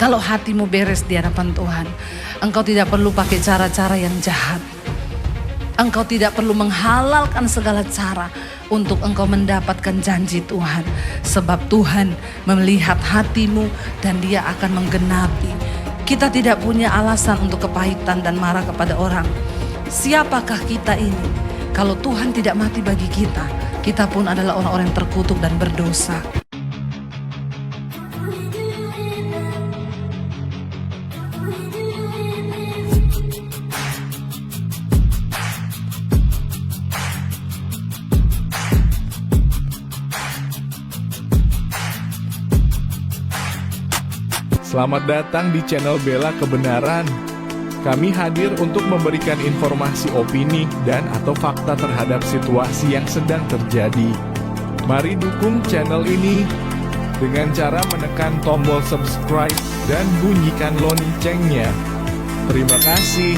Kalau hatimu beres di hadapan Tuhan, engkau tidak perlu pakai cara-cara yang jahat. Engkau tidak perlu menghalalkan segala cara untuk engkau mendapatkan janji Tuhan. Sebab Tuhan melihat hatimu dan Dia akan menggenapi. Kita tidak punya alasan untuk kepahitan dan marah kepada orang. Siapakah kita ini? Kalau Tuhan tidak mati bagi kita, kita pun adalah orang-orang yang terkutuk dan berdosa. Selamat datang di channel Bela Kebenaran. Kami hadir untuk memberikan informasi opini dan atau fakta terhadap situasi yang sedang terjadi. Mari dukung channel ini dengan cara menekan tombol subscribe dan bunyikan loncengnya. Terima kasih.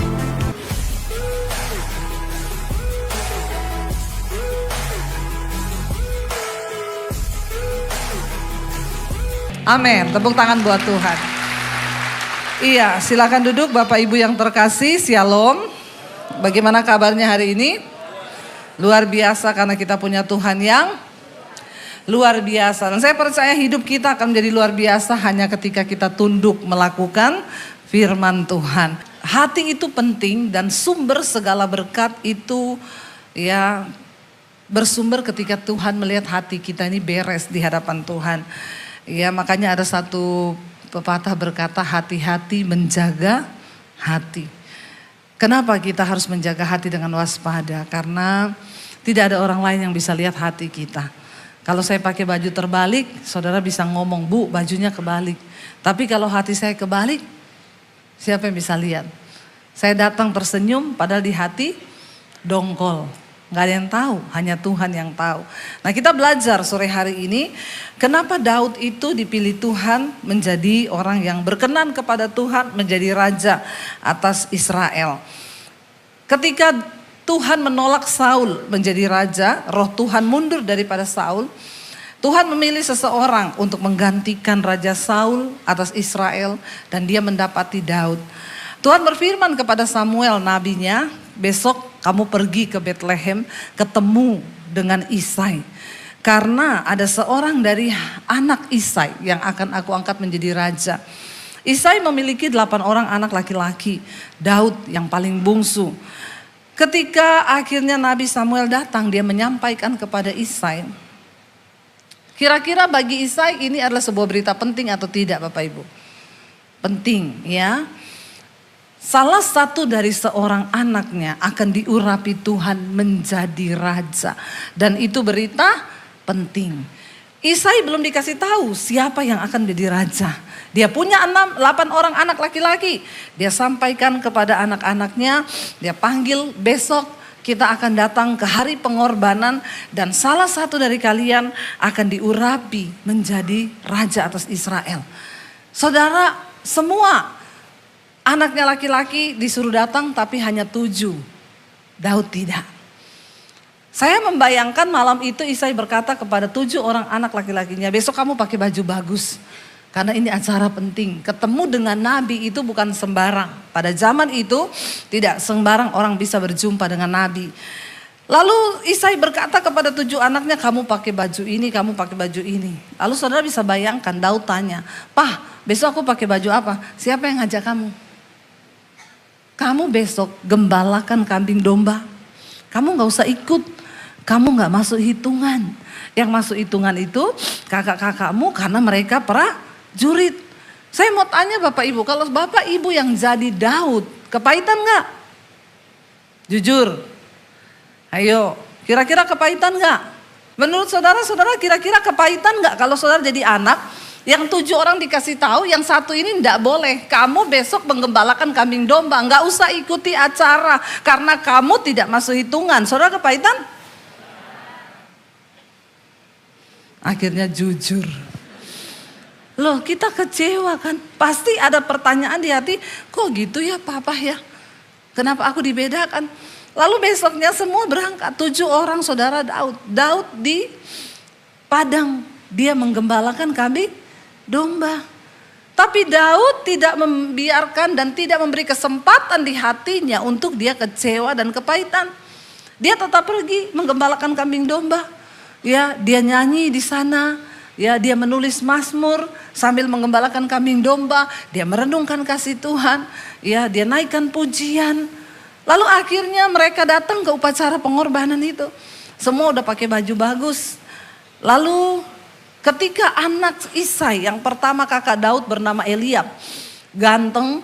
Amin, tepuk tangan buat Tuhan. Iya, silakan duduk Bapak Ibu yang terkasih, Shalom. Bagaimana kabarnya hari ini? Luar biasa karena kita punya Tuhan yang luar biasa. Dan saya percaya hidup kita akan menjadi luar biasa hanya ketika kita tunduk melakukan firman Tuhan. Hati itu penting dan sumber segala berkat itu ya bersumber ketika Tuhan melihat hati kita ini beres di hadapan Tuhan. Ya, makanya ada satu pepatah berkata hati-hati menjaga hati. Kenapa kita harus menjaga hati dengan waspada? Karena tidak ada orang lain yang bisa lihat hati kita. Kalau saya pakai baju terbalik, saudara bisa ngomong, "Bu, bajunya kebalik." Tapi kalau hati saya kebalik, siapa yang bisa lihat? Saya datang tersenyum padahal di hati dongkol. Gak ada yang tahu, hanya Tuhan yang tahu. Nah, kita belajar sore hari ini, kenapa Daud itu dipilih Tuhan menjadi orang yang berkenan kepada Tuhan, menjadi raja atas Israel. Ketika Tuhan menolak Saul menjadi raja, roh Tuhan mundur daripada Saul. Tuhan memilih seseorang untuk menggantikan Raja Saul atas Israel dan dia mendapati Daud. Tuhan berfirman kepada Samuel nabinya, besok kamu pergi ke Bethlehem ketemu dengan Isai. Karena ada seorang dari anak Isai yang akan aku angkat menjadi raja. Isai memiliki 8 orang anak laki-laki, Daud yang paling bungsu. Ketika akhirnya Nabi Samuel datang, dia menyampaikan kepada Isai. Kira-kira bagi Isai ini adalah sebuah berita penting atau tidak Bapak Ibu? Penting ya. Salah satu dari seorang anaknya akan diurapi Tuhan menjadi raja. Dan itu berita penting. Isai belum dikasih tahu siapa yang akan menjadi raja. Dia punya 8 orang anak laki-laki. Dia sampaikan kepada anak-anaknya, dia panggil besok kita akan datang ke hari pengorbanan. Dan salah satu dari kalian akan diurapi menjadi raja atas Israel. Saudara, semua anaknya laki-laki disuruh datang tapi hanya 7. Daud tidak. Saya membayangkan malam itu Isai berkata kepada 7 orang anak laki-lakinya, besok kamu pakai baju bagus. Karena ini acara penting. Ketemu dengan Nabi itu bukan sembarang. Pada zaman itu tidak sembarang orang bisa berjumpa dengan Nabi. Lalu Isai berkata kepada 7 anaknya, kamu pakai baju ini, kamu pakai baju ini. Lalu saudara bisa bayangkan Daud tanya, "Pah, besok aku pakai baju apa? Siapa yang ngajak kamu? Kamu besok gembalakan kambing domba. Kamu gak usah ikut. Kamu gak masuk hitungan. Yang masuk hitungan itu kakak-kakakmu karena mereka prajurit." Saya mau tanya Bapak Ibu, kalau Bapak Ibu yang jadi Daud, kepahitan gak? Jujur. Ayo, kira-kira kepahitan gak? Menurut saudara-saudara kira-kira kepahitan gak kalau saudara jadi anak? Yang 7 orang dikasih tahu, yang 1 ini enggak boleh. Kamu besok menggembalakan kambing domba, enggak usah ikuti acara karena kamu tidak masuk hitungan. Saudara kepahitan? Akhirnya jujur. Loh, kita kecewa kan? Pasti ada pertanyaan di hati, kok gitu ya Papa ya? Kenapa aku dibedakan? Lalu besoknya semua berangkat, 7 orang saudara Daud. Daud di padang, dia menggembalakan kambing domba. Tapi Daud tidak membiarkan dan tidak memberi kesempatan di hatinya untuk dia kecewa dan kepahitan. Dia tetap pergi menggembalakan kambing domba. Ya, dia nyanyi di sana. Ya, dia menulis mazmur sambil menggembalakan kambing domba. Dia merenungkan kasih Tuhan. Ya, dia naikkan pujian. Lalu akhirnya mereka datang ke upacara pengorbanan itu. Semua udah pakai baju bagus. Lalu ketika anak Isai yang pertama kakak Daud bernama Eliab. Ganteng,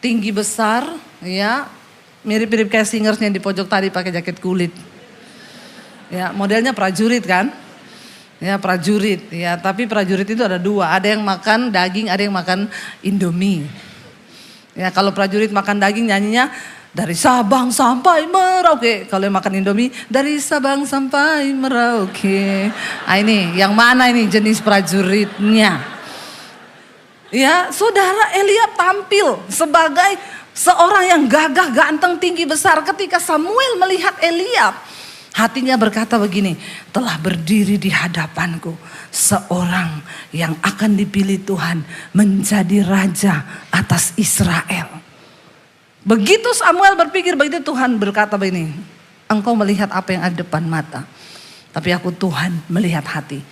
tinggi besar, ya, mirip-mirip kayak singersnya di pojok tadi pakai jaket kulit. Ya, modelnya prajurit kan? Ya, prajurit. Ya, tapi prajurit itu ada dua. Ada yang makan daging, ada yang makan Indomie. Ya, kalau prajurit makan daging nyanyinya dari Sabang sampai Merauke. Kalau yang makan Indomie dari Sabang sampai Merauke. Nah, ini yang mana ini jenis prajuritnya? Ya, saudara, Eliab tampil sebagai seorang yang gagah, ganteng, tinggi, besar. Ketika Samuel melihat Eliab, hatinya berkata begini, telah berdiri di hadapanku seorang yang akan dipilih Tuhan menjadi raja atas Israel. Begitu Samuel berpikir begitu, Tuhan berkata begini, engkau melihat apa yang ada di depan mata, tapi aku Tuhan melihat hati.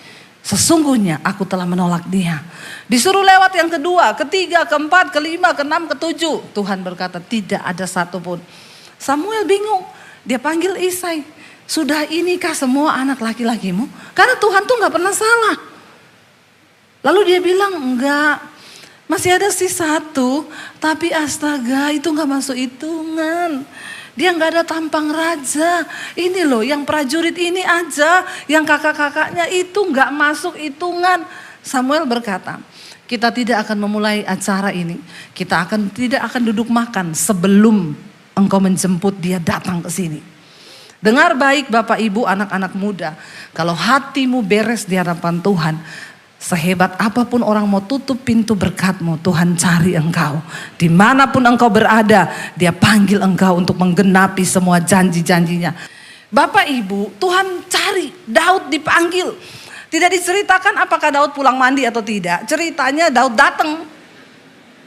Sesungguhnya aku telah menolak dia. Disuruh lewat yang kedua, ketiga, keempat, kelima, keenam, ketujuh. Tuhan berkata tidak ada satupun. Samuel bingung, dia panggil Isai. Sudah inikah semua anak laki-lakimu? Karena Tuhan tuh gak pernah salah. Lalu dia bilang enggak. Masih ada sih satu, tapi astaga itu gak masuk hitungan. Dia gak ada tampang raja. Ini loh yang prajurit ini aja, yang kakak-kakaknya itu gak masuk hitungan. Samuel berkata, kita tidak akan memulai acara ini. Kita tidak akan duduk makan sebelum engkau menjemput dia datang ke sini. Dengar baik Bapak Ibu anak-anak muda, kalau hatimu beres di hadapan Tuhan, sehebat apapun orang mau tutup pintu berkatmu, Tuhan cari engkau. Dimanapun engkau berada, dia panggil engkau untuk menggenapi semua janji-janjinya. Bapak Ibu, Tuhan cari, Daud dipanggil. Tidak diceritakan apakah Daud pulang mandi atau tidak. Ceritanya Daud datang.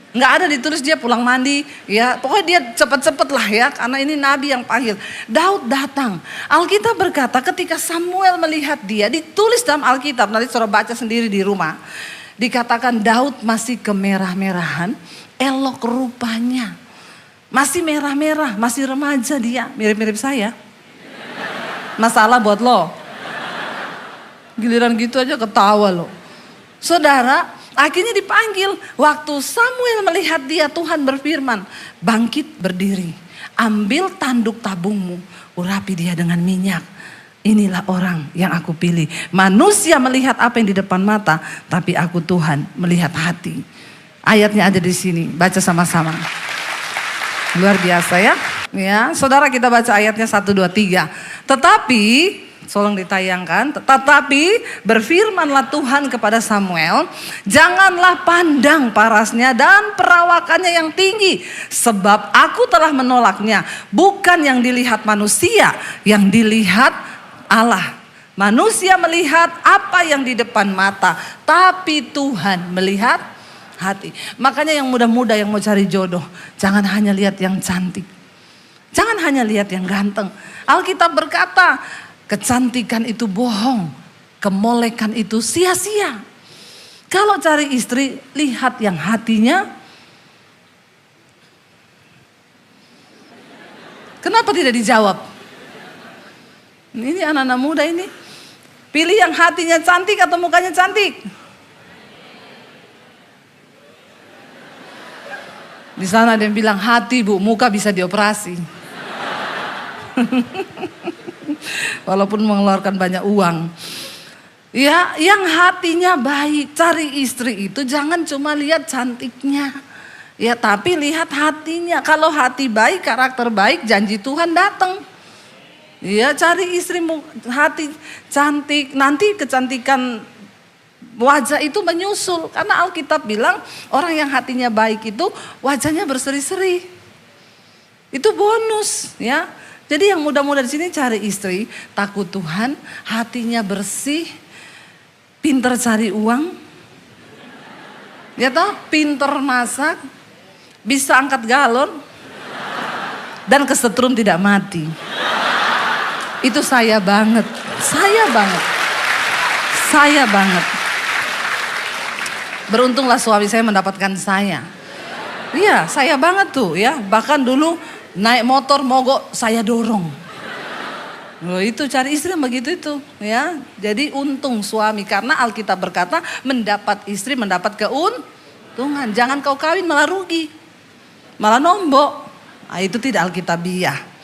Nggak ada ditulis dia pulang mandi, ya pokoknya dia cepet-cepet lah ya, karena ini nabi yang panggil. Daud datang. Alkitab berkata ketika Samuel melihat dia, ditulis dalam Alkitab, nanti saudara baca sendiri di rumah. Dikatakan Daud masih kemerah-merahan, elok rupanya. Masih merah-merah, masih remaja dia, mirip-mirip saya. Masalah buat lo. Giliran gitu aja ketawa lo. Saudara, akhirnya dipanggil. Waktu Samuel melihat dia, Tuhan berfirman, bangkit berdiri, ambil tanduk tabungmu, urapi dia dengan minyak. Inilah orang yang aku pilih. Manusia melihat apa yang di depan mata, tapi aku Tuhan melihat hati. Ayatnya ada di sini, baca sama-sama. Luar biasa ya. Ya, saudara kita baca ayatnya 1, 2, 3. Tetapi tolong ditayangkan. Tetapi berfirmanlah Tuhan kepada Samuel, janganlah pandang parasnya dan perawakannya yang tinggi, sebab aku telah menolaknya. Bukan yang dilihat manusia, yang dilihat Allah. Manusia melihat apa yang di depan mata, tapi Tuhan melihat hati. Makanya yang muda-muda yang mau cari jodoh, jangan hanya lihat yang cantik, jangan hanya lihat yang ganteng. Alkitab berkata, kecantikan itu bohong, kemolekan itu sia-sia. Kalau cari istri, lihat yang hatinya. Kenapa tidak dijawab? Ini anak-anak muda ini. Pilih yang hatinya cantik atau mukanya cantik? Di sana ada yang bilang hati bu, muka bisa dioperasi. Walaupun mengeluarkan banyak uang. Ya, yang hatinya baik. Cari istri itu jangan cuma lihat cantiknya. Ya, tapi lihat hatinya. Kalau hati baik, karakter baik, janji Tuhan datang. Ya, cari istri hati cantik. Nanti kecantikan wajah itu menyusul. Karena Alkitab bilang orang yang hatinya baik itu wajahnya berseri-seri. Itu bonus, ya. Jadi yang muda-muda di sini cari istri, takut Tuhan, hatinya bersih, pinter cari uang. Ya toh, pinter masak, bisa angkat galon, dan kesetrum tidak mati. Itu saya banget, saya banget, saya banget. Beruntunglah suami saya mendapatkan saya. Iya, saya banget tuh ya. Bahkan dulu naik motor mogok saya dorong. Oh, itu cari istri yang begitu itu ya. Jadi untung suami, karena Alkitab berkata mendapat istri mendapat keuntungan. Jangan kau kawin malah rugi, malah nombok. Nah, itu tidak Alkitabiah.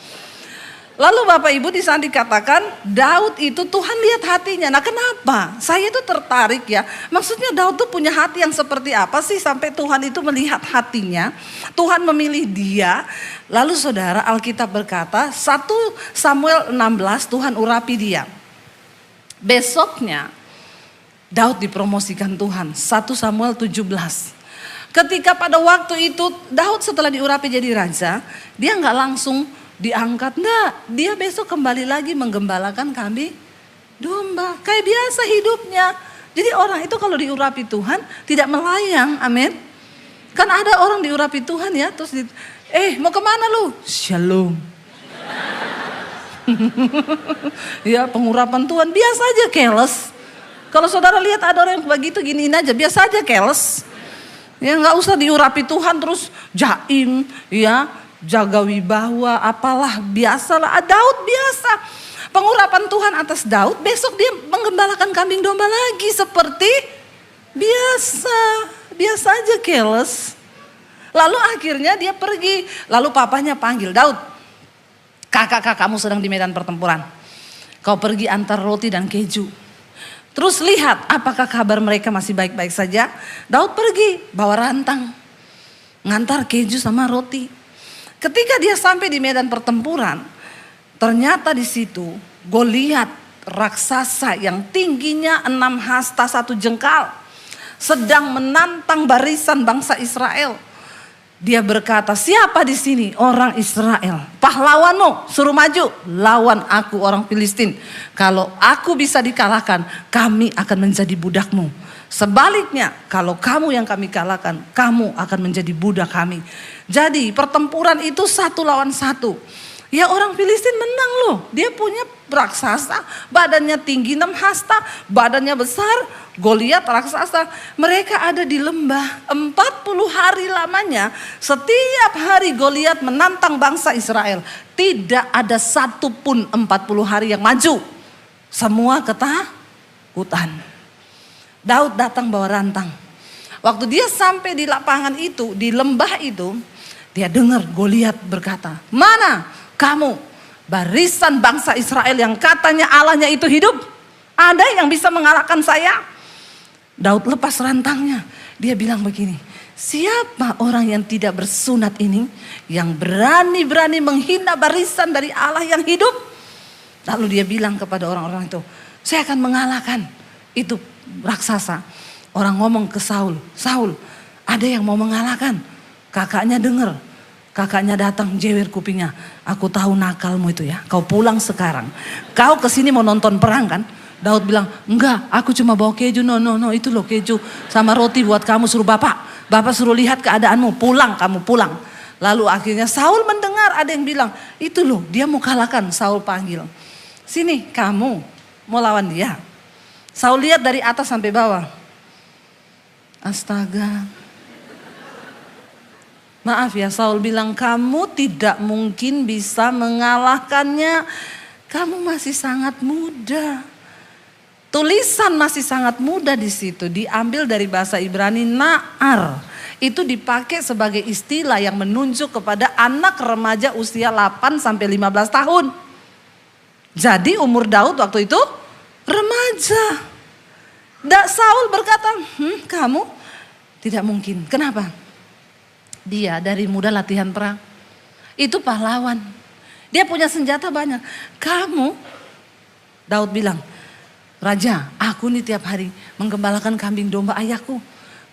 Lalu Bapak Ibu di sana dikatakan Daud itu Tuhan lihat hatinya. Nah kenapa? Saya itu tertarik ya. Maksudnya Daud tuh punya hati yang seperti apa sih sampai Tuhan itu melihat hatinya. Tuhan memilih dia. Lalu saudara, Alkitab berkata 1 Samuel 16 Tuhan urapi dia. Besoknya Daud dipromosikan Tuhan. 1 Samuel 17. Ketika pada waktu itu Daud setelah diurapi jadi raja, dia nggak langsung diangkat, enggak. Dia besok kembali lagi menggembalakan kambing domba. Kayak biasa hidupnya. Jadi orang itu kalau diurapi Tuhan tidak melayang, amin. Kan ada orang diurapi Tuhan ya, terus mau kemana lu? Shalom. Ya pengurapan Tuhan, biasa aja keles. Kalau saudara lihat ada orang yang begitu, giniin aja, biasa aja keles. Ya nggak usah diurapi Tuhan terus jaim, ya. Jaga wibawa, apalah, biasalah. Daud biasa. Pengurapan Tuhan atas Daud, besok dia menggembalakan kambing domba lagi seperti biasa. Biasa aja keles. Lalu akhirnya dia pergi. Lalu papanya panggil, Daud, kakak-kakakmu sedang di medan pertempuran. Kau pergi antar roti dan keju. Terus lihat apakah kabar mereka masih baik-baik saja. Daud pergi bawa rantang, ngantar keju sama roti. Ketika dia sampai di medan pertempuran, ternyata di situ Goliat raksasa yang tingginya 6 hasta 1 jengkal sedang menantang barisan bangsa Israel. Dia berkata, siapa di sini orang Israel? Pahlawanmu, suruh maju lawan aku orang Filistin. Kalau aku bisa dikalahkan, kami akan menjadi budakmu. Sebaliknya, kalau kamu yang kami kalahkan, kamu akan menjadi budak kami. Jadi pertempuran itu 1 lawan 1. Ya orang Filistin menang loh. Dia punya raksasa, badannya tinggi 6 hasta, badannya besar. Goliat raksasa. Mereka ada di lembah 40 hari lamanya. Setiap hari Goliat menantang bangsa Israel. Tidak ada satupun 40 hari yang maju. Semua ketakutan. Daud datang bawa rantang. Waktu dia sampai di lapangan itu, di lembah itu, dia dengar Goliat berkata, mana kamu barisan bangsa Israel yang katanya Allahnya itu hidup? Ada yang bisa mengalahkan saya? Daud lepas rantangnya. Dia bilang begini, siapa orang yang tidak bersunat ini yang berani-berani menghina barisan dari Allah yang hidup? Lalu dia bilang kepada orang-orang itu, saya akan mengalahkan itu raksasa. Orang ngomong ke Saul, Saul, ada yang mau mengalahkan. Kakaknya dengar, kakaknya datang jewer kupingnya. Aku tahu nakalmu itu ya, kau pulang sekarang. Kau kesini mau nonton perang kan? Daud bilang, enggak, aku cuma bawa keju. No, itu loh keju sama roti buat kamu, suruh bapak. Bapak suruh lihat keadaanmu, pulang, kamu pulang. Lalu akhirnya Saul mendengar ada yang bilang, itu loh dia mau kalahkan. Saul panggil, sini kamu mau lawan dia. Saul lihat dari atas sampai bawah. Astaga. Maaf ya, Saul bilang kamu tidak mungkin bisa mengalahkannya. Kamu masih sangat muda. Tulisan masih sangat muda di situ. Diambil dari bahasa Ibrani na'ar. Itu dipakai sebagai istilah yang menunjuk kepada anak remaja usia 8 sampai 15 tahun. Jadi umur Daud waktu itu remaja. Saul berkata, kamu tidak mungkin. Kenapa? Dia dari muda latihan perang. Itu pahlawan. Dia punya senjata banyak. Kamu, Daud bilang, Raja, aku nih tiap hari menggembalakan kambing domba ayahku.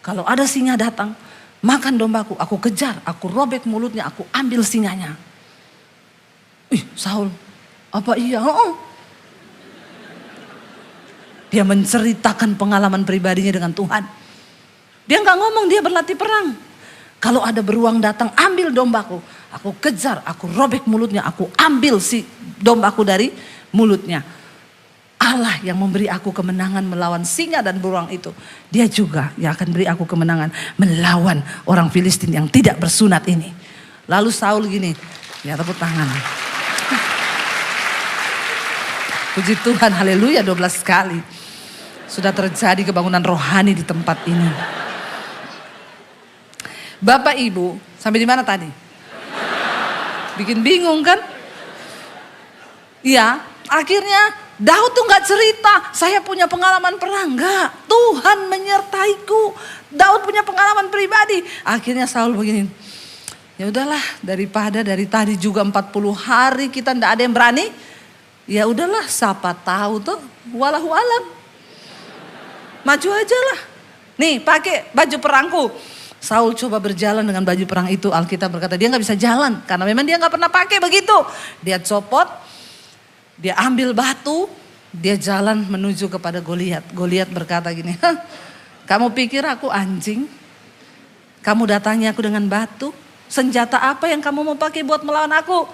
Kalau ada singa datang, makan dombaku, aku kejar, aku robek mulutnya, aku ambil singanya. Saul, apa iya? Dia menceritakan pengalaman pribadinya dengan Tuhan. Dia nggak ngomong, dia berlatih perang. Kalau ada beruang datang, ambil dombaku. Aku kejar, aku robek mulutnya, aku ambil si dombaku dari mulutnya. Allah yang memberi aku kemenangan melawan singa dan beruang itu. Dia juga yang akan beri aku kemenangan melawan orang Filistin yang tidak bersunat ini. Lalu Saul gini, ya tepuk tangan. Puji Tuhan, haleluya 12 kali. Sudah terjadi kebangunan rohani di tempat ini. Bapak Ibu, sampai di mana tadi? Bikin bingung kan? Iya, akhirnya Daud tuh gak cerita, saya punya pengalaman perang. Enggak, Tuhan menyertaiku. Daud punya pengalaman pribadi. Akhirnya Saul begini, ya udahlah, daripada dari tadi juga 40 hari kita ndak ada yang berani. Ya udahlah, siapa tahu tuh, walahu alam. Maju aja lah. Nih, pakai baju perangku. Saul coba berjalan dengan baju perang itu. Alkitab berkata dia nggak bisa jalan karena memang dia nggak pernah pakai begitu. Dia copot, dia ambil batu, dia jalan menuju kepada Goliat. Goliat berkata gini, kamu pikir aku anjing? Kamu datangi aku dengan batu? Senjata apa yang kamu mau pakai buat melawan aku?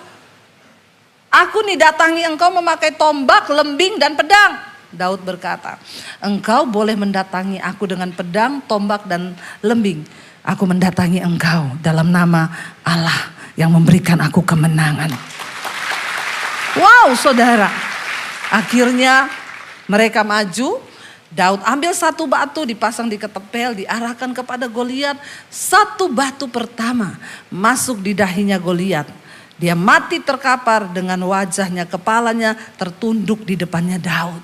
Aku nih datangi engkau memakai tombak, lembing dan pedang. Daud berkata, engkau boleh mendatangi aku dengan pedang, tombak dan lembing. Aku mendatangi engkau dalam nama Allah yang memberikan aku kemenangan. Wow, saudara. Akhirnya mereka maju. Daud ambil satu batu, dipasang di ketepel, diarahkan kepada Goliat. Satu batu pertama masuk di dahinya Goliat. Dia mati terkapar dengan wajahnya, kepalanya tertunduk di depannya Daud.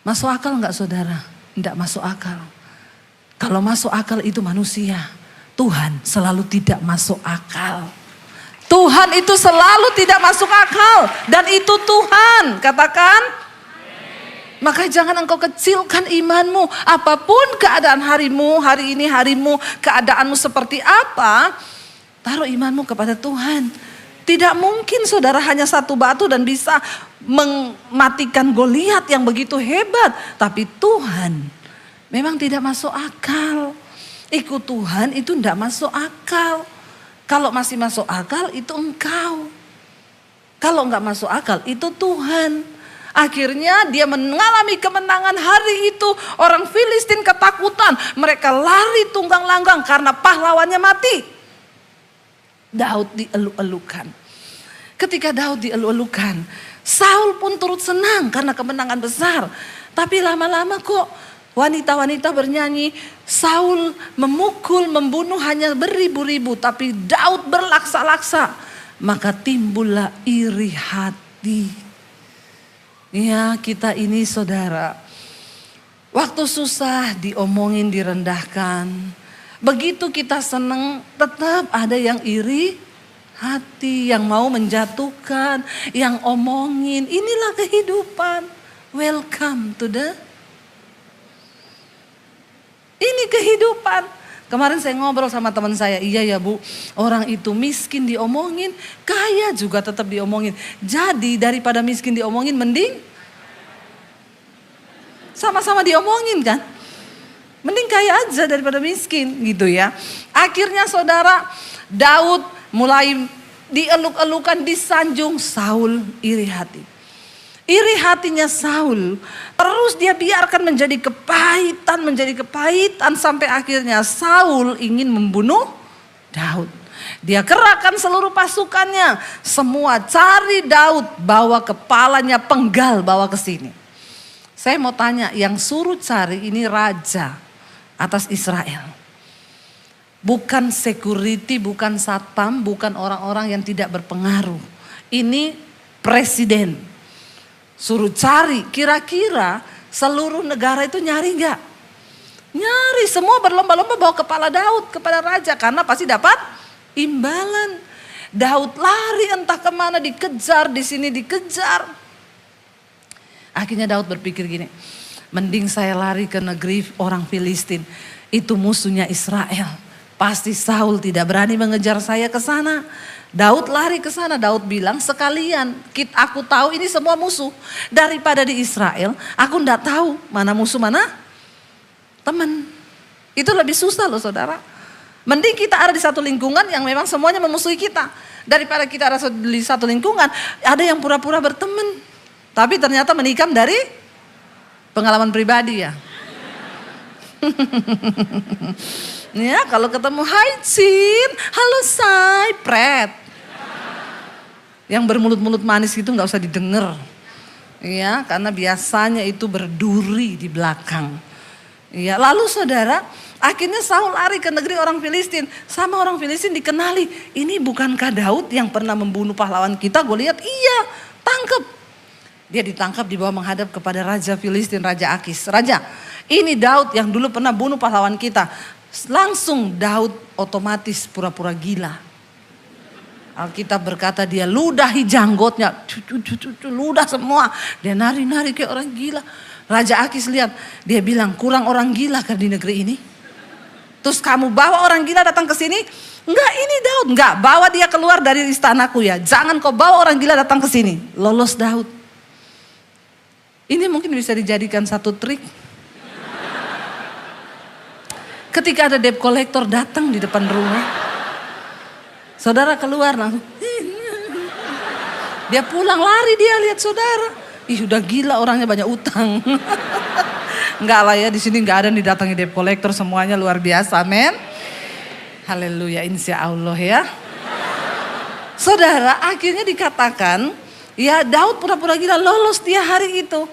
Masuk akal enggak saudara? Enggak masuk akal. Kalau masuk akal itu manusia. Tuhan selalu tidak masuk akal. Tuhan itu selalu tidak masuk akal. Dan itu Tuhan. Katakan. Maka jangan engkau kecilkan imanmu. Apapun keadaan harimu, hari ini harimu, keadaanmu seperti apa, taruh imanmu kepada Tuhan. Tidak mungkin saudara hanya satu batu dan bisa mematikan Goliat yang begitu hebat. Tapi Tuhan memang tidak masuk akal. Ikut Tuhan itu tidak masuk akal. Kalau masih masuk akal itu engkau. Kalau enggak masuk akal itu Tuhan. Akhirnya dia mengalami kemenangan hari itu. Orang Filistin ketakutan. Mereka lari tunggang langgang karena pahlawannya mati. Daud dielu-elukan. Ketika Daud dielu-elukan, Saul pun turut senang karena kemenangan besar. Tapi lama-lama kok wanita-wanita bernyanyi, Saul memukul, membunuh hanya beribu-ribu, tapi Daud berlaksa-laksa. Maka timbullah iri hati. Ya, kita ini saudara, waktu susah diomongin, direndahkan. Begitu kita senang, tetap ada yang iri hati, yang mau menjatuhkan, yang omongin. Inilah kehidupan. Welcome to the... Ini kehidupan. Kemarin saya ngobrol sama teman saya, iya ya Bu, orang itu miskin diomongin, kaya juga tetap diomongin. Jadi daripada miskin diomongin, mending sama-sama diomongin kan. Mending kaya aja daripada miskin gitu ya. Akhirnya saudara, Daud mulai dieluk-elukan, disanjung. Saul iri hati. Iri hatinya Saul terus dia biarkan menjadi kepahitan sampai akhirnya Saul ingin membunuh Daud. Dia kerahkan seluruh pasukannya, semua cari Daud, bawa kepalanya penggal, bawa ke sini. Saya mau tanya, yang suruh cari ini raja atas Israel. Bukan security, bukan satpam, bukan orang-orang yang tidak berpengaruh. Ini presiden. Suruh cari, kira-kira seluruh negara itu nyari gak? Nyari, semua berlomba-lomba bawa kepala Daud kepada raja karena pasti dapat imbalan. Daud lari entah kemana, dikejar, di sini dikejar. Akhirnya Daud berpikir gini, mending saya lari ke negeri orang Filistin, itu musuhnya Israel. Pasti Saul tidak berani mengejar saya ke sana. Daud lari ke sana. Daud bilang, sekalian aku tahu ini semua musuh. Daripada di Israel, aku enggak tahu mana musuh mana teman. Itu lebih susah loh saudara. Mending kita ada di satu lingkungan yang memang semuanya memusuhi kita. Daripada kita ada di satu lingkungan, ada yang pura-pura berteman. Tapi ternyata menikam dari pengalaman pribadi ya. Ya kalau ketemu, hai Cin, halo Say, pret. Yang bermulut-mulut manis itu nggak usah didengar. Ya, karena biasanya itu berduri di belakang. Ya, lalu saudara, akhirnya Saul lari ke negeri orang Filistin. Sama orang Filistin dikenali, ini bukankah Daud yang pernah membunuh pahlawan kita? Gue lihat, iya, tangkap. Dia ditangkap, dibawa menghadap kepada Raja Filistin, Raja Akis. Raja, ini Daud yang dulu pernah bunuh pahlawan kita. Langsung Daud otomatis pura-pura gila. Alkitab berkata dia ludahi janggotnya, ludah semua. Dia nari-nari kayak orang gila. Raja Akis lihat, dia bilang kurang orang gila kan di negeri ini. Terus kamu bawa orang gila datang ke sini? Enggak, ini Daud. Enggak, bawa dia keluar dari istanaku ya. Jangan kau bawa orang gila datang ke sini. Lolos Daud. Ini mungkin bisa dijadikan satu trik. Ketika ada debt collector datang di depan rumah, saudara keluar langsung. Dia pulang lari, dia lihat saudara. Ih udah gila orangnya, banyak utang. Enggak lah ya, di sini enggak ada yang didatangi debt collector, semuanya luar biasa, amin. Haleluya, insya Allah ya. Saudara, akhirnya dikatakan, ya Daud pura-pura gila, lolos dia hari itu.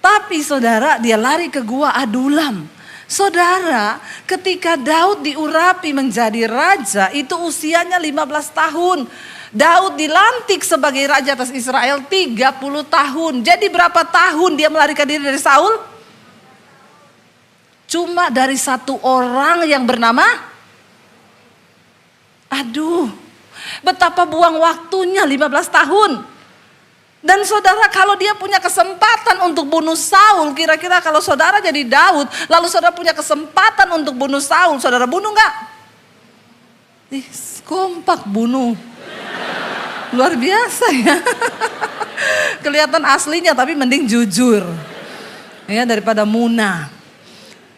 Tapi saudara, dia lari ke gua Adulam. Saudara, ketika Daud diurapi menjadi raja, itu usianya 15 tahun. Daud dilantik sebagai raja atas Israel 30 tahun. Jadi berapa tahun dia melarikan diri dari Saul? Cuma dari satu orang yang bernama, aduh, betapa buang waktunya 15 tahun. Dan saudara, kalau dia punya kesempatan untuk bunuh Saul, kira-kira kalau saudara jadi Daud, lalu saudara punya kesempatan untuk bunuh Saul, saudara bunuh nggak? Kompak bunuh. Luar biasa ya. Kelihatan aslinya tapi mending jujur. Ya daripada munah.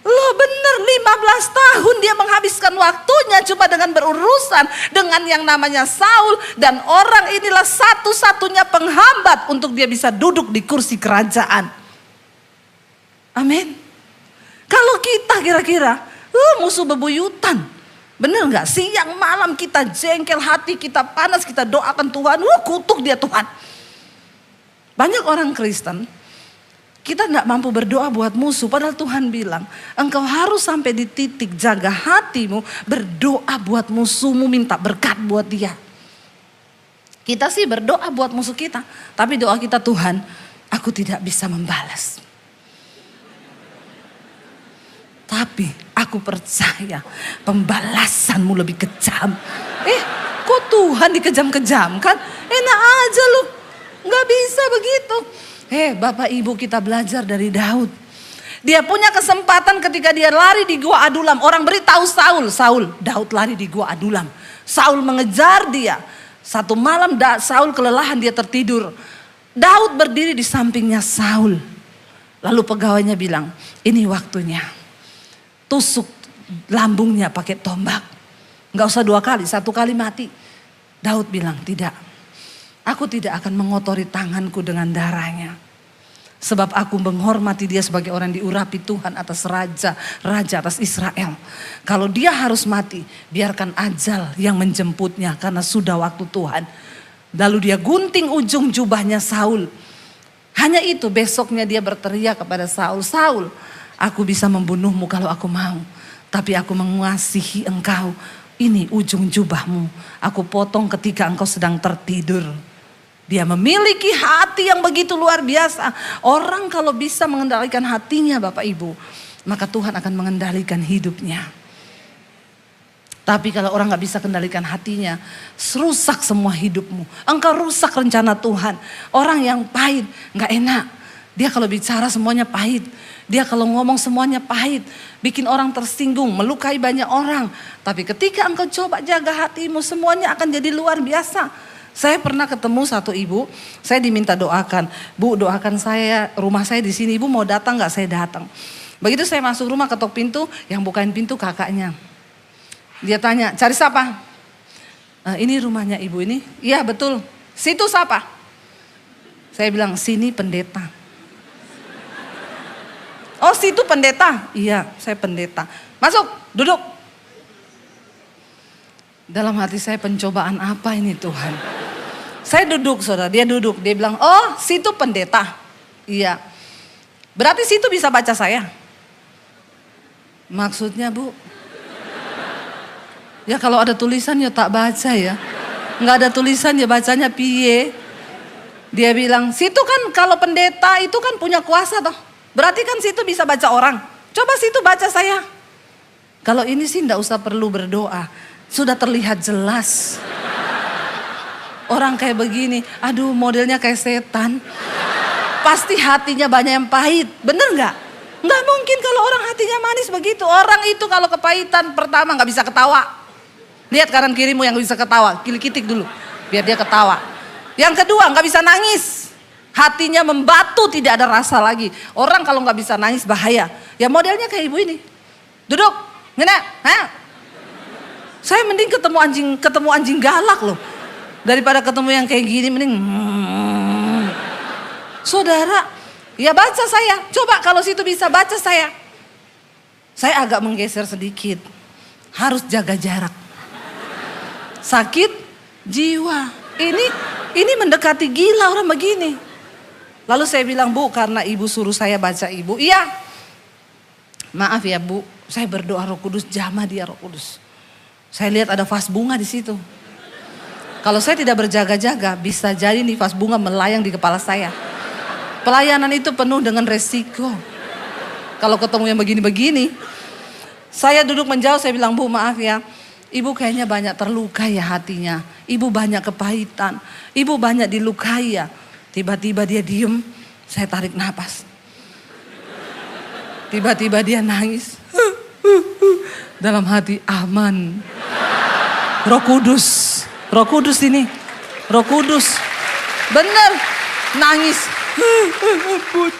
Loh bener 15 tahun dia menghabiskan waktunya cuma dengan berurusan dengan yang namanya Saul. Dan orang inilah satu-satunya penghambat untuk dia bisa duduk di kursi kerajaan. Amin. Kalau kita kira-kira musuh bebuyutan. Bener gak? Siang malam kita jengkel, hati kita panas, kita doakan Tuhan. Kutuk dia Tuhan. Banyak orang Kristen, kita gak mampu berdoa buat musuh. Padahal Tuhan bilang, engkau harus sampai di titik jaga hatimu. Berdoa buat musuhmu, minta berkat buat dia. Kita sih berdoa buat musuh kita. Tapi doa kita, Tuhan, aku tidak bisa membalas. Tapi aku percaya pembalasanmu lebih kejam. Kok Tuhan dikejam-kejamkan? Enak aja lu. Gak bisa begitu. Bapak ibu kita belajar dari Daud. Dia punya kesempatan ketika dia lari di gua Adulam. Orang beritahu Saul, Daud lari di gua Adulam. Saul mengejar dia. Satu malam Saul kelelahan, dia tertidur. Daud berdiri di sampingnya Saul. Lalu pegawainya bilang, ini waktunya. Tusuk lambungnya pakai tombak. Gak usah 2 kali, 1 kali mati. Daud bilang, tidak. Aku tidak akan mengotori tanganku dengan darahnya. Sebab aku menghormati dia sebagai orang diurapi Tuhan atas raja atas Israel. Kalau dia harus mati, biarkan ajal yang menjemputnya karena sudah waktu Tuhan. Lalu dia gunting ujung jubahnya Saul. Hanya itu, besoknya dia berteriak kepada Saul, Saul, aku bisa membunuhmu kalau aku mau. Tapi aku mengasihi engkau. Ini ujung jubahmu. Aku potong ketika engkau sedang tertidur. Dia memiliki hati yang begitu luar biasa. Orang kalau bisa mengendalikan hatinya Bapak Ibu, maka Tuhan akan mengendalikan hidupnya. Tapi kalau orang gak bisa kendalikan hatinya, rusak semua hidupmu. Engkau rusak rencana Tuhan. Orang yang pahit, gak enak. Dia kalau bicara semuanya pahit. Dia kalau ngomong semuanya pahit. Bikin orang tersinggung, melukai banyak orang. Tapi ketika engkau coba jaga hatimu, semuanya akan jadi luar biasa. Saya pernah ketemu satu ibu, saya diminta doakan. Bu, doakan saya, rumah saya di sini, ibu mau datang gak? Saya datang. Begitu saya masuk rumah, ketok pintu, yang bukain pintu kakaknya. Dia tanya, cari siapa? Ini rumahnya ibu ini. Iya betul. Situ siapa? Saya bilang, sini pendeta. Oh situ pendeta? Iya saya pendeta. Masuk, duduk. Dalam hati saya, pencobaan apa ini Tuhan? Saya duduk saudara, dia duduk. Dia bilang, oh situ pendeta. Iya. Berarti situ bisa baca saya? Maksudnya Bu? Ya kalau ada tulisan ya tak baca ya. Nggak ada tulisan ya bacanya piye. Dia bilang, situ kan kalau pendeta itu kan punya kuasa toh. Berarti kan situ bisa baca orang. Coba situ baca saya. Kalau ini sih enggak usah perlu berdoa. Sudah terlihat jelas. Orang kayak begini, aduh modelnya kayak setan. Pasti hatinya banyak yang pahit. Bener nggak? Nggak mungkin kalau orang hatinya manis begitu. Orang itu kalau kepahitan pertama nggak bisa ketawa. Lihat kanan kirimu yang bisa ketawa. Kilik-kitik dulu biar dia ketawa. Yang kedua nggak bisa nangis. Hatinya membatu, tidak ada rasa lagi. Orang kalau nggak bisa nangis bahaya. Ya modelnya kayak ibu ini. Duduk. Nenek. Saya mending ketemu anjing galak loh. Daripada ketemu yang kayak gini mending. Saudara, ya baca saya. Coba kalau situ bisa baca saya. Saya agak menggeser sedikit. Harus jaga jarak. Sakit jiwa. Ini mendekati gila orang begini. Lalu saya bilang, Bu, karena ibu suruh saya baca ibu. Iya. Maaf ya Bu, saya berdoa Roh Kudus, jamah dia Roh Kudus. Saya lihat ada vas bunga di situ. Kalau saya tidak berjaga-jaga, bisa jadi nih vas bunga melayang di kepala saya. Pelayanan itu penuh dengan resiko. Kalau ketemu yang begini-begini, saya duduk menjauh, saya bilang, Bu maaf ya. Ibu kayaknya banyak terluka ya hatinya. Ibu banyak kepahitan. Ibu banyak dilukai ya. Tiba-tiba dia diem, saya tarik napas. Tiba-tiba dia nangis. Dalam hati aman. Roh Kudus ini. Roh Kudus. Bener, nangis. Ampun.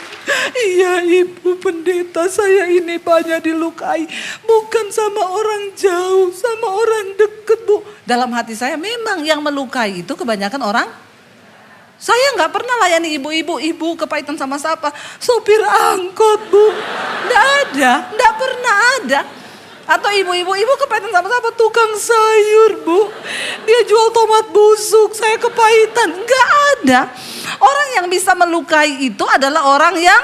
Iya ibu pendeta, saya ini banyak dilukai. Bukan sama orang jauh, sama orang deket Bu. Dalam hati saya memang yang melukai itu kebanyakan orang. Saya nggak pernah layani ibu kepahitan sama siapa. Sopir angkot Bu. Nggak pernah ada. Atau ibu kepahitan sama siapa, tukang sayur Bu. Dia jual tomat busuk, saya kepahitan. Nggak ada. Orang yang bisa melukai itu adalah orang yang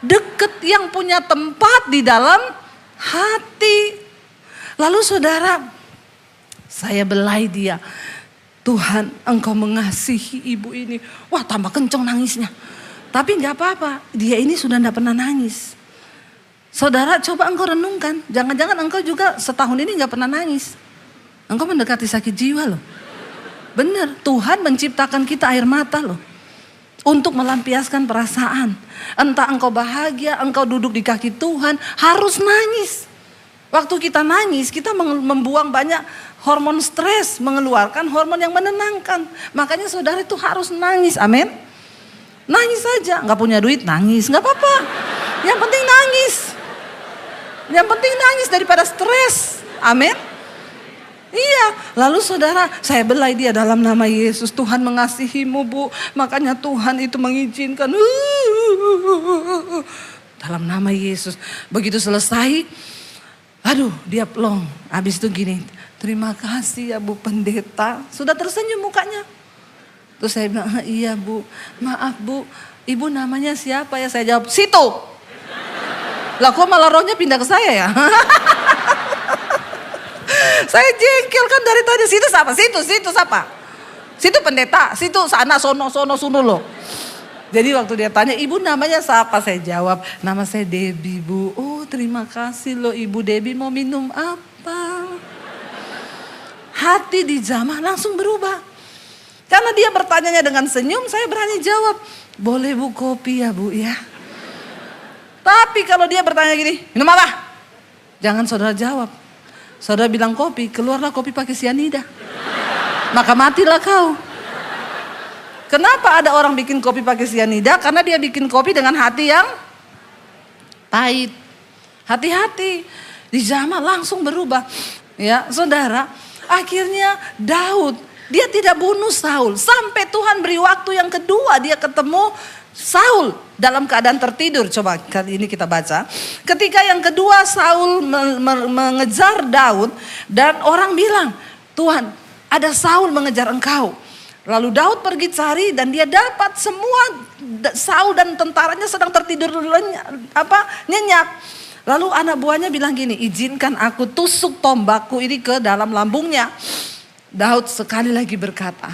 deket, yang punya tempat di dalam hati. Lalu saudara, saya belai dia. Tuhan, Engkau mengasihi ibu ini. Wah, tambah kenceng nangisnya. Tapi nggak apa-apa, dia ini sudah nggak pernah nangis. Saudara, coba engkau renungkan. Jangan-jangan engkau juga setahun ini nggak pernah nangis. Engkau mendekati sakit jiwa loh. Bener, Tuhan menciptakan kita air mata loh. Untuk melampiaskan perasaan. Entah engkau bahagia, engkau duduk di kaki Tuhan, harus nangis. Waktu kita nangis, kita membuang banyak hormon stres, mengeluarkan hormon yang menenangkan. Makanya saudara itu harus nangis, amin. Nangis saja, nggak punya duit nangis, nggak apa-apa. Yang penting nangis. Yang penting nangis daripada stres, amin. Iya, lalu saudara, saya belai dia dalam nama Yesus. Tuhan mengasihimu Bu, makanya Tuhan itu mengizinkan. Dalam nama Yesus. Begitu selesai, aduh dia plong. Habis itu gini, terima kasih ya Bu pendeta. Sudah tersenyum mukanya. Terus saya bilang, iya Bu, maaf Bu, ibu namanya siapa ya? Saya jawab, situ. Lah kok malah rohnya pindah ke saya ya? Saya jengkel kan dari tadi. Situ siapa? Situ siapa? Situ pendeta, situ sana sono loh. Jadi waktu dia tanya, ibu namanya siapa? Saya jawab, nama saya Debbie Bu. Oh terima kasih loh Ibu Debbie, mau minum apa? Hati dijamah langsung berubah. Karena dia bertanyanya dengan senyum, saya berani jawab, boleh Bu kopi ya Bu ya. Tapi kalau dia bertanya gini, minum apa? Jangan saudara jawab. Saudara bilang kopi, keluarlah kopi pakai sianida. Maka matilah kau. Kenapa ada orang bikin kopi pakai sianida? Karena dia bikin kopi dengan hati yang pahit. Hati-hati, dijamah langsung berubah. Ya, saudara, akhirnya Daud, dia tidak bunuh Saul. Sampai Tuhan beri waktu yang kedua, dia ketemu Saul dalam keadaan tertidur. Coba kali ini kita baca. Ketika yang kedua Saul mengejar Daud dan orang bilang, Tuhan, ada Saul mengejar engkau. Lalu Daud pergi cari dan dia dapat semua Saul dan tentaranya sedang tertidur nyenyak. Lalu anak buahnya bilang gini, izinkan aku tusuk tombakku ini ke dalam lambungnya. Daud sekali lagi berkata,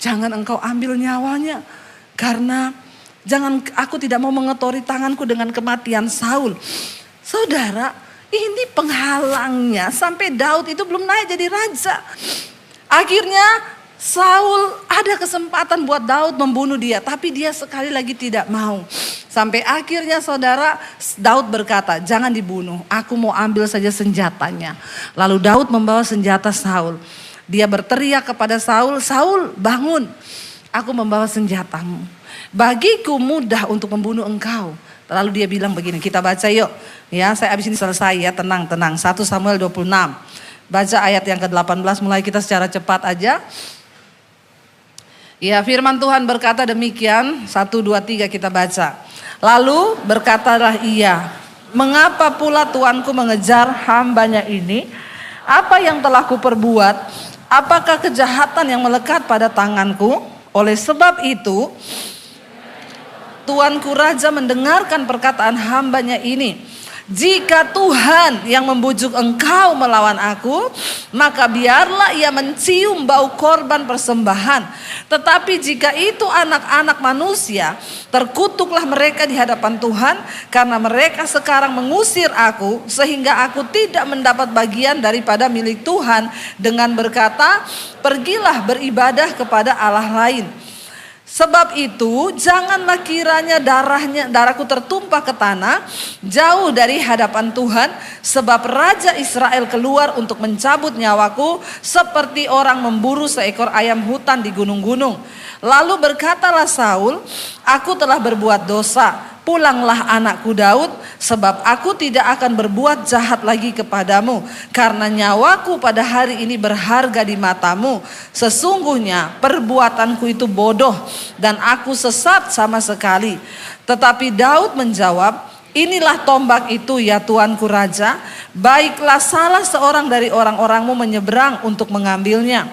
jangan engkau ambil nyawanya, karena aku tidak mau mengotori tanganku dengan kematian Saul. Saudara, ini penghalangnya sampai Daud itu belum naik jadi raja. Akhirnya Saul ada kesempatan buat Daud membunuh dia, tapi dia sekali lagi tidak mau. Sampai akhirnya saudara, Daud berkata, jangan dibunuh, aku mau ambil saja senjatanya. Lalu Daud membawa senjata Saul. Dia berteriak kepada Saul, Saul bangun, aku membawa senjatamu. Bagiku mudah untuk membunuh engkau. Lalu dia bilang begini, kita baca yuk. Ya, saya habis ini selesai ya, tenang. 1 Samuel 26. Baca ayat yang ke-18, mulai kita secara cepat aja. Ya, firman Tuhan berkata demikian, 1, 2, 3 kita baca. Lalu berkatalah ia, mengapa pula tuanku mengejar hambanya ini? Apa yang telah kuperbuat? Apakah kejahatan yang melekat pada tanganku? Oleh sebab itu, tuanku raja mendengarkan perkataan hambanya ini. Jika Tuhan yang membujuk engkau melawan aku, maka biarlah ia mencium bau korban persembahan. Tetapi jika itu anak-anak manusia, terkutuklah mereka di hadapan Tuhan, karena mereka sekarang mengusir aku, sehingga aku tidak mendapat bagian daripada milik Tuhan, dengan berkata, pergilah beribadah kepada Allah lain. Sebab itu janganlah kiranya darahku tertumpah ke tanah jauh dari hadapan Tuhan, sebab Raja Israel keluar untuk mencabut nyawaku seperti orang memburu seekor ayam hutan di gunung-gunung. Lalu berkatalah Saul, aku telah berbuat dosa, pulanglah anakku Daud, sebab aku tidak akan berbuat jahat lagi kepadamu, karena nyawaku pada hari ini berharga di matamu. Sesungguhnya perbuatanku itu bodoh dan aku sesat sama sekali. Tetapi Daud menjawab, inilah tombak itu ya tuanku raja, baiklah salah seorang dari orang-orangmu menyeberang untuk mengambilnya.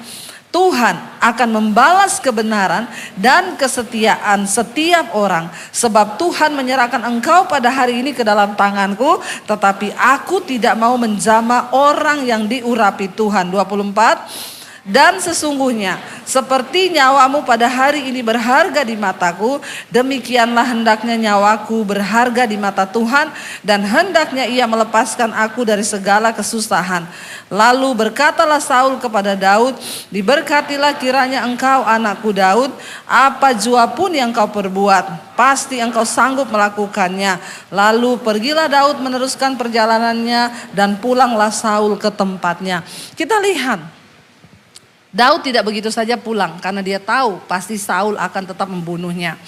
Tuhan akan membalas kebenaran dan kesetiaan setiap orang, sebab Tuhan menyerahkan engkau pada hari ini ke dalam tanganku, tetapi aku tidak mau menjamah orang yang diurapi Tuhan. 24. Dan sesungguhnya seperti nyawamu pada hari ini berharga di mataku, demikianlah hendaknya nyawaku berharga di mata Tuhan, dan hendaknya ia melepaskan aku dari segala kesusahan. Lalu berkatalah Saul kepada Daud, diberkatilah kiranya engkau anakku Daud, apa jua pun yang kau perbuat, pasti engkau sanggup melakukannya. Lalu pergilah Daud meneruskan perjalanannya, dan pulanglah Saul ke tempatnya. Kita lihat, Daud tidak begitu saja pulang karena dia tahu pasti Saul akan tetap membunuhnya.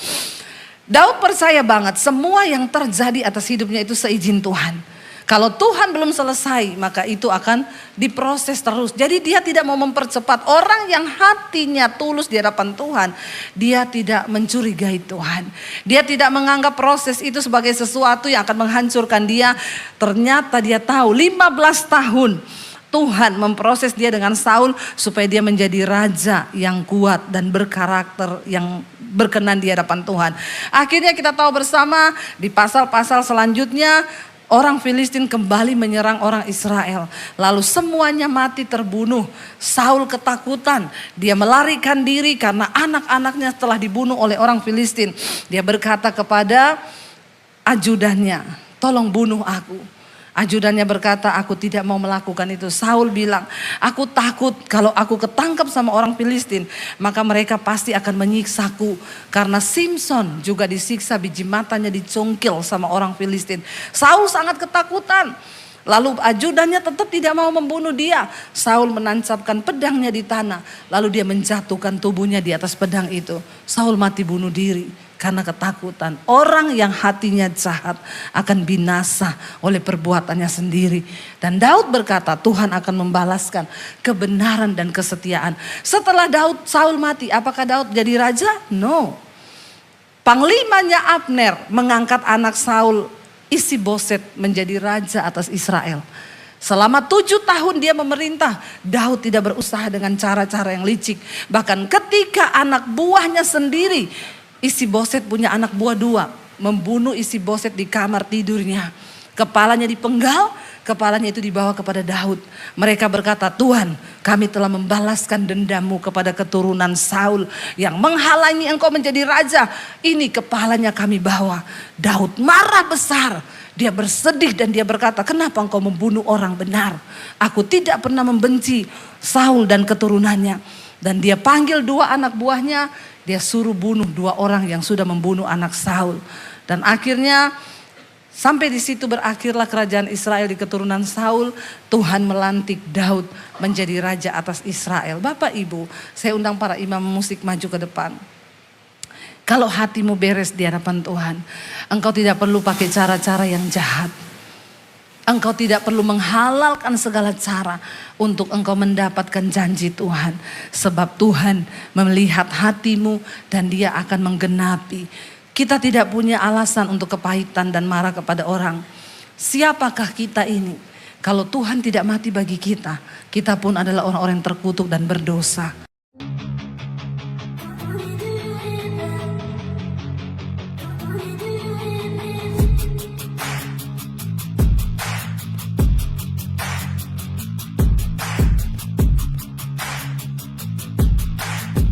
Daud percaya banget semua yang terjadi atas hidupnya itu seizin Tuhan. Kalau Tuhan belum selesai, maka itu akan diproses terus. Jadi dia tidak mau mempercepat. Orang yang hatinya tulus di hadapan Tuhan, dia tidak mencurigai Tuhan. Dia tidak menganggap proses itu sebagai sesuatu yang akan menghancurkan dia. Ternyata dia tahu 15 tahun Tuhan memproses dia dengan Saul supaya dia menjadi raja yang kuat dan berkarakter yang berkenan di hadapan Tuhan. Akhirnya kita tahu bersama di pasal-pasal selanjutnya, orang Filistin kembali menyerang orang Israel. Lalu semuanya mati terbunuh. Saul ketakutan. Dia melarikan diri karena anak-anaknya telah dibunuh oleh orang Filistin. Dia berkata kepada ajudannya, tolong bunuh aku. Ajudannya berkata, aku tidak mau melakukan itu. Saul bilang, aku takut kalau aku ketangkap sama orang Filistin, maka mereka pasti akan menyiksaku. Karena Simson juga disiksa, biji matanya dicongkil sama orang Filistin. Saul sangat ketakutan. Lalu ajudannya tetap tidak mau membunuh dia. Saul menancapkan pedangnya di tanah. Lalu dia menjatuhkan tubuhnya di atas pedang itu. Saul mati bunuh diri. karena ketakutan. Orang yang hatinya jahat akan binasa oleh perbuatannya sendiri. Dan Daud berkata, Tuhan akan membalaskan kebenaran dan kesetiaan. Setelah Saul mati, apakah Daud jadi raja? No. Panglimanya Abner mengangkat anak Saul, Isi-Boset, menjadi raja atas Israel. Selama 7 tahun dia memerintah, Daud tidak berusaha dengan cara-cara yang licik. Bahkan ketika anak buahnya sendiri, Isi-Boset punya anak buah 2, membunuh Isi-Boset di kamar tidurnya. Kepalanya dipenggal, kepalanya itu dibawa kepada Daud. Mereka berkata, Tuhan, kami telah membalaskan dendammu kepada keturunan Saul yang menghalangi engkau menjadi raja. Ini kepalanya kami bawa. Daud marah besar. Dia bersedih dan dia berkata, kenapa engkau membunuh orang benar? Aku tidak pernah membenci Saul dan keturunannya. Dan dia panggil 2 anak buahnya, dia suruh bunuh 2 orang yang sudah membunuh anak Saul. Dan akhirnya sampai di situ berakhirlah kerajaan Israel di keturunan Saul. Tuhan melantik Daud menjadi raja atas Israel. Bapak Ibu, saya undang para imam musik maju ke depan. Kalau hatimu beres di hadapan Tuhan, engkau tidak perlu pakai cara-cara yang jahat. Engkau tidak perlu menghalalkan segala cara untuk engkau mendapatkan janji Tuhan. Sebab Tuhan melihat hatimu dan Dia akan menggenapi. Kita tidak punya alasan untuk kepahitan dan marah kepada orang. Siapakah kita ini? Kalau Tuhan tidak mati bagi kita, kita pun adalah orang-orang yang terkutuk dan berdosa.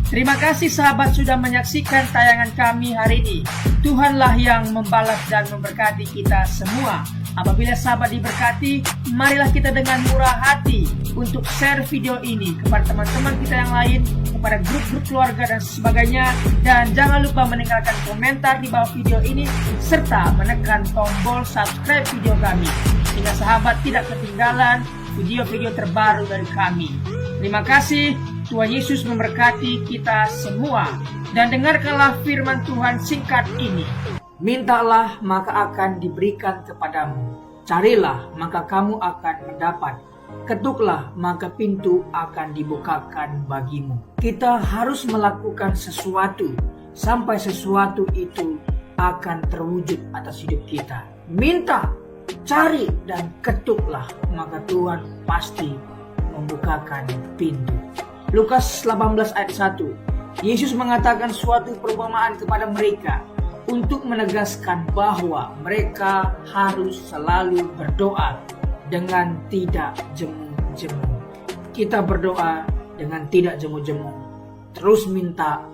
Terima kasih sahabat sudah menyaksikan tayangan kami hari ini. Tuhanlah yang membalas dan memberkati kita semua. Apabila sahabat diberkati, marilah kita dengan murah hati untuk share video ini kepada teman-teman kita yang lain, kepada grup-grup keluarga dan sebagainya. Dan jangan lupa meninggalkan komentar di bawah video ini, serta menekan tombol subscribe video kami, sehingga sahabat tidak ketinggalan video-video terbaru dari kami. Terima kasih. Tuhan Yesus memberkati kita semua. Dan dengarkanlah firman Tuhan singkat ini. Mintalah maka akan diberikan kepadamu. Carilah maka kamu akan mendapat. Ketuklah maka pintu akan dibukakan bagimu. Kita harus melakukan sesuatu sampai sesuatu itu akan terwujud atas hidup kita. Minta, cari dan ketuklah maka Tuhan pasti membukakan pintu. Lukas 18 ayat 1. Yesus mengatakan suatu perumpamaan kepada mereka untuk menegaskan bahwa mereka harus selalu berdoa dengan tidak jemu-jemu. Kita berdoa dengan tidak jemu-jemu. Terus minta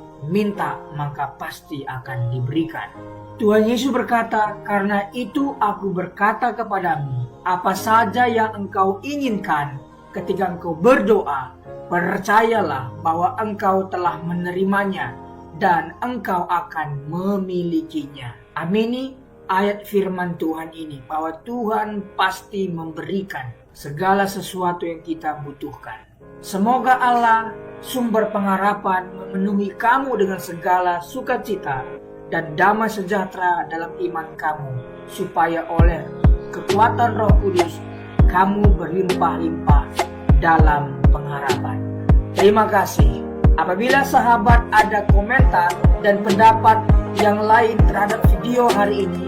maka pasti akan diberikan. Tuhan Yesus berkata, karena itu aku berkata kepadamu, apa saja yang engkau inginkan ketika engkau berdoa, percayalah bahwa engkau telah menerimanya dan engkau akan memilikinya. Amini ayat firman Tuhan ini, bahwa Tuhan pasti memberikan segala sesuatu yang kita butuhkan. Semoga Allah, sumber pengharapan, memenuhi kamu dengan segala sukacita dan damai sejahtera dalam iman kamu, supaya oleh kekuatan Roh Kudus kamu berlimpah-limpah dalam pengharapan. Terima kasih. Apabila sahabat ada komentar dan pendapat yang lain terhadap video hari ini,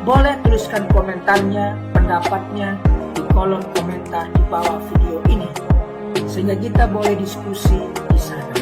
boleh tuliskan komentarnya, pendapatnya di kolom komentar di bawah video ini, sehingga kita boleh diskusi di sana.